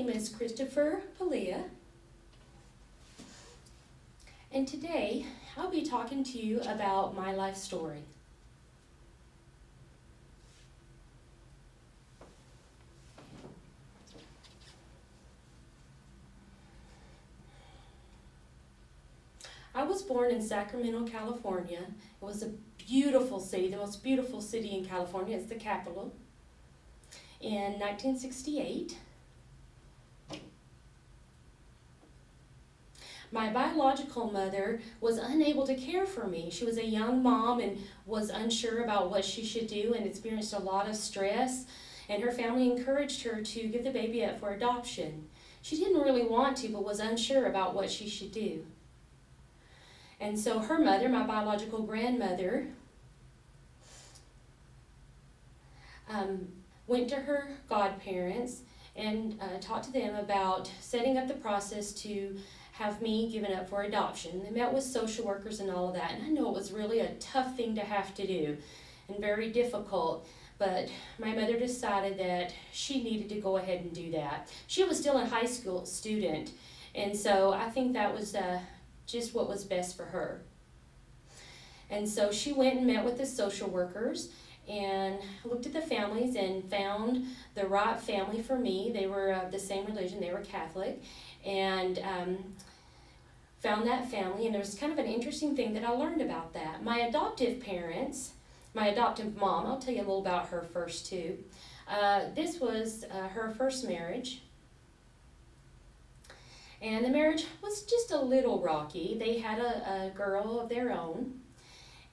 name is Christopher Palia, and today I'll be talking to you about my life story. I was born in Sacramento, California. It was a beautiful city, the most beautiful city in California. It's the capital. In 1968. My biological mother was unable to care for me. She was a young mom and was unsure about what she should do and experienced a lot of stress. And her family encouraged her to give the baby up for adoption. She didn't really want to, but was unsure about what she should do. And so her mother, my biological grandmother, went to her godparents and talked to them about setting up the process to have me given up for adoption. They met with social workers and all of that, and I know it was really a tough thing to have to do and very difficult, but my mother decided that she needed to go ahead and do that. She was still a high school student, and so I think that was just what was best for her. And so she went and met with the social workers and looked at the families and found the right family for me. They were of the same religion, they were Catholic, and found that family. And there was kind of an interesting thing that I learned about that. My adoptive parents, my adoptive mom, I'll tell you a little about her first too. This was her first marriage. And the marriage was just a little rocky. They had a girl of their own.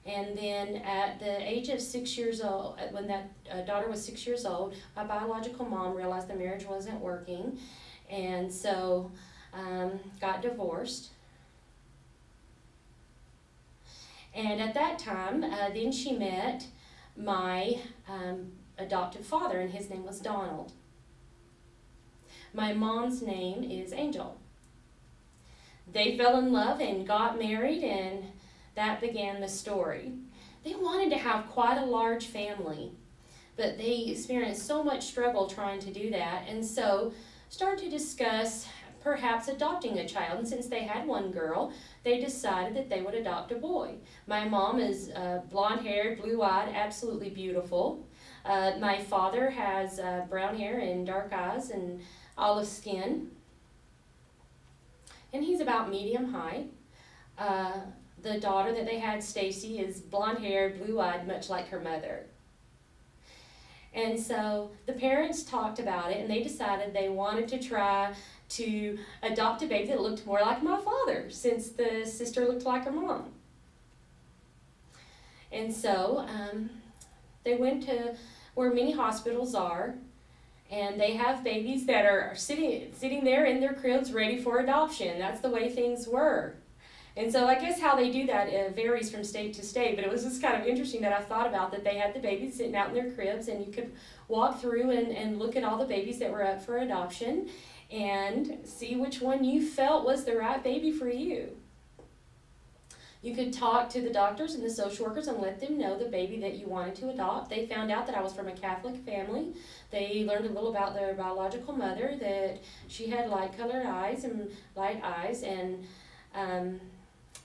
And then at the age of 6 years old, when that daughter was 6 years old, my biological mom realized the marriage wasn't working. And so got divorced. And at that time, then she met my adoptive father, and his name was Donald. My mom's name is Angel. They fell in love and got married, and that began the story. They wanted to have quite a large family, but they experienced so much struggle trying to do that, and so started to discuss perhaps adopting a child. And since they had one girl, they decided that they would adopt a boy. My mom is blonde-haired, blue-eyed, absolutely beautiful. My father has brown hair and dark eyes and olive skin. And he's about medium height. The daughter that they had, Stacy, is blonde-haired, blue-eyed, much like her mother. And so the parents talked about it, and they decided they wanted to try to adopt a baby that looked more like my father, since the sister looked like her mom. And so they went to where many hospitals are, and they have babies that are sitting there in their cribs ready for adoption. That's the way things were. And so I guess how they do that varies from state to state, but it was just kind of interesting that I thought about that they had the babies sitting out in their cribs, and you could walk through and look at all the babies that were up for adoption and see which one you felt was the right baby for you. You could talk to the doctors and the social workers and let them know the baby that you wanted to adopt. They found out that I was from a Catholic family. They learned a little about their biological mother, that she had light-colored eyes and light eyes, and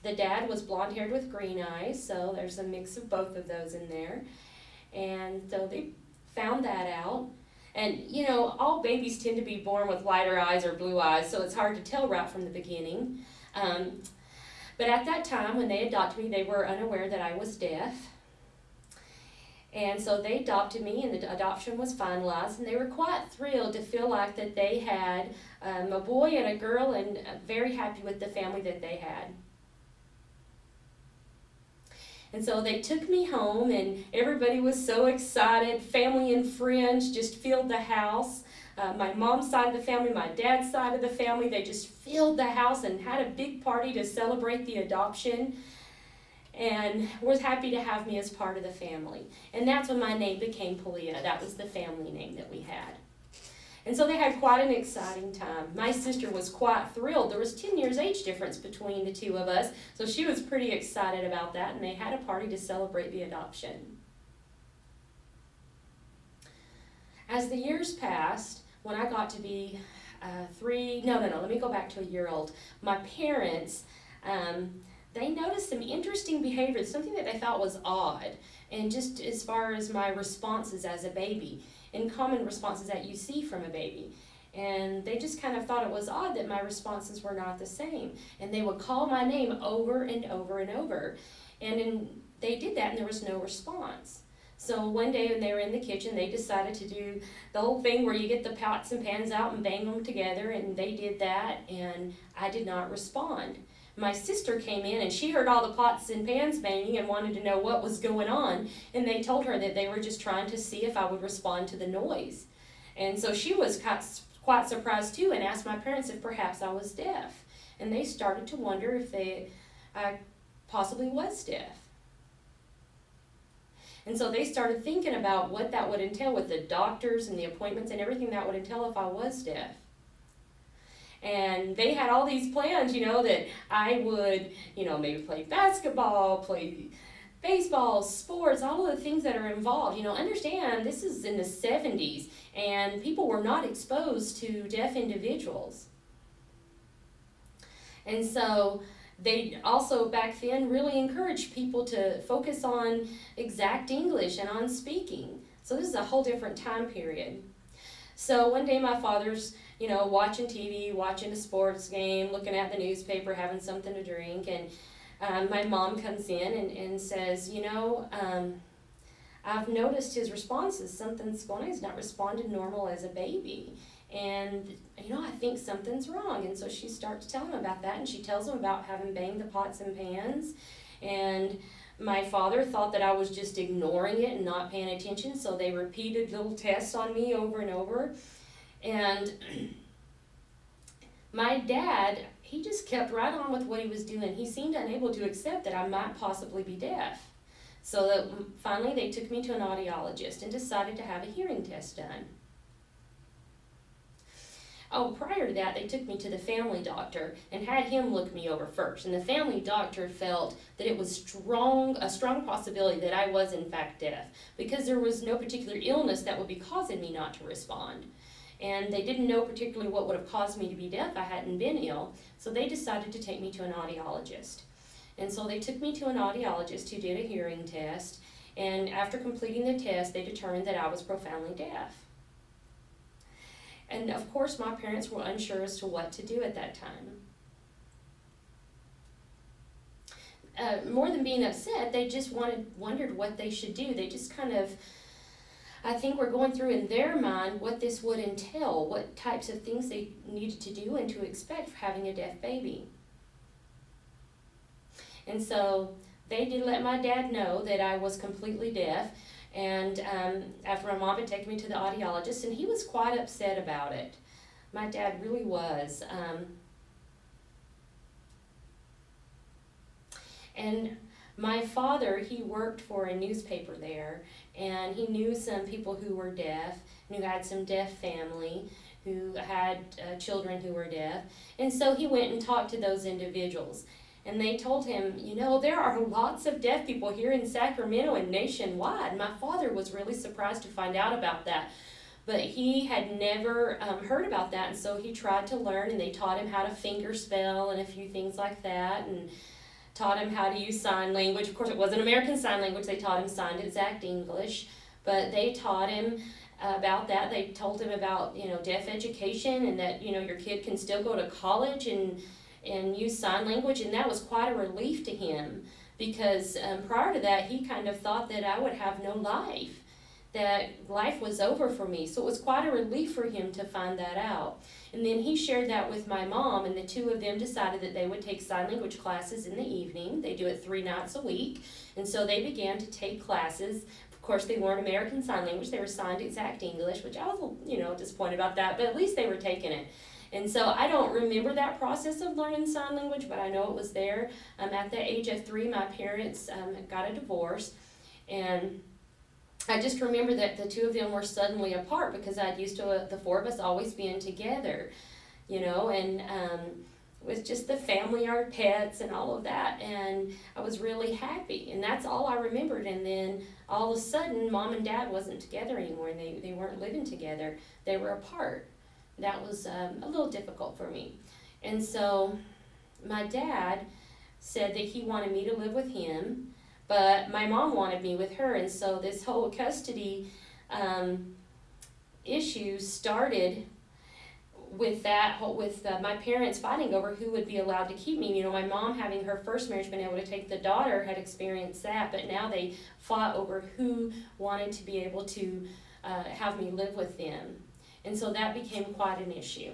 the dad was blonde-haired with green eyes, so there's a mix of both of those in there. And so they found that out. And, you know, all babies tend to be born with lighter eyes or blue eyes, so it's hard to tell right from the beginning. But at that time, when they adopted me, they were unaware that I was deaf. And so they adopted me, and the adoption was finalized, and they were quite thrilled to feel like that they had a boy and a girl, and very happy with the family that they had. And so they took me home, and everybody was so excited. Family and friends just filled the house. My mom's side of the family, my dad's side of the family, they just filled the house and had a big party to celebrate the adoption, and was happy to have me as part of the family. And that's when my name became Palia. That was the family name that we had. And so they had quite an exciting time. My sister was quite thrilled. There was 10 years age difference between the two of us, so she was pretty excited about that, and they had a party to celebrate the adoption. As the years passed, when I got to be let me go back to a year old. My parents, they noticed some interesting behavior, something that they thought was odd, and just as far as my responses as a baby, and common responses that you see from a baby. And they just kind of thought it was odd that my responses were not the same. And they would call my name over and over and over. And they did that and there was no response. So one day when they were in the kitchen, they decided to do the whole thing where you get the pots and pans out and bang them together, and they did that, and I did not respond. My sister came in and she heard all the pots and pans banging and wanted to know what was going on, and they told her that they were just trying to see if I would respond to the noise. And so she was quite surprised too, and asked my parents if perhaps I was deaf. And they started to wonder if I possibly was deaf. And so they started thinking about what that would entail with the doctors and the appointments and everything that would entail if I was deaf. And they had all these plans, that I would, maybe play basketball, play baseball, sports, all of the things that are involved. Understand this is in the 70s and people were not exposed to deaf individuals. And so they also back then really encouraged people to focus on exact English and on speaking. So this is a whole different time period. So one day my father's, watching TV, watching a sports game, looking at the newspaper, having something to drink, and my mom comes in and says, I've noticed his responses. Something's going on. He's not responding normal as a baby. And, I think something's wrong. And so she starts telling him about that, and she tells him about having banged the pots and pans. And my father thought that I was just ignoring it and not paying attention, so they repeated little tests on me over and over. And my dad, he just kept right on with what he was doing. He seemed unable to accept that I might possibly be deaf. So that finally they took me to an audiologist and decided to have a hearing test done. Oh, prior to that, they took me to the family doctor and had him look me over first. And the family doctor felt that it was a strong possibility that I was in fact deaf, because there was no particular illness that would be causing me not to respond. And they didn't know particularly what would have caused me to be deaf. I hadn't been ill. So they decided to take me to an audiologist. And so they took me to an audiologist who did a hearing test. And after completing the test, they determined that I was profoundly deaf. And of course, my parents were unsure as to what to do at that time. More than being upset, they just wondered what they should do. They just kind of, I think, were going through in their mind what this would entail, what types of things they needed to do and to expect for having a deaf baby. And so they did let my dad know that I was completely deaf. And after my mom had taken me to the audiologist, and he was quite upset about it. My dad really was. And my father, he worked for a newspaper there, and he knew some people who were deaf, and who had some deaf family, who had children who were deaf. And so he went and talked to those individuals. And they told him, there are lots of deaf people here in Sacramento and nationwide. My father was really surprised to find out about that. But he had never heard about that, and so he tried to learn, and they taught him how to finger spell and a few things like that, and taught him how to use sign language. Of course, it wasn't American Sign Language. They taught him signed exact English, but they taught him about that. They told him about, deaf education, and that, your kid can still go to college and use sign language, and that was quite a relief to him, because prior to that he kind of thought that I would have no life, that life was over for me. So it was quite a relief for him to find that out. And then he shared that with my mom, and the two of them decided that they would take sign language classes in the evening. They do it 3 nights a week, and so they began to take classes. Of course, they weren't American Sign Language, they were signed exact English, which I was disappointed about that, but at least they were taking it. And so I don't remember that process of learning sign language, but I know it was there. At the age of 3, my parents got a divorce, and I just remember that the two of them were suddenly apart, because I'd used to the 4 of us always being together, and with just the family, our pets, and all of that, and I was really happy, and that's all I remembered. And then all of a sudden, Mom and Dad wasn't together anymore, and they weren't living together. They were apart. that was a little difficult for me. And so my dad said that he wanted me to live with him, but my mom wanted me with her. And so this whole custody issue started with my parents fighting over who would be allowed to keep me. You know, my mom, having her first marriage, been able to take the daughter, had experienced that, but now they fought over who wanted to be able to have me live with them. And so that became quite an issue.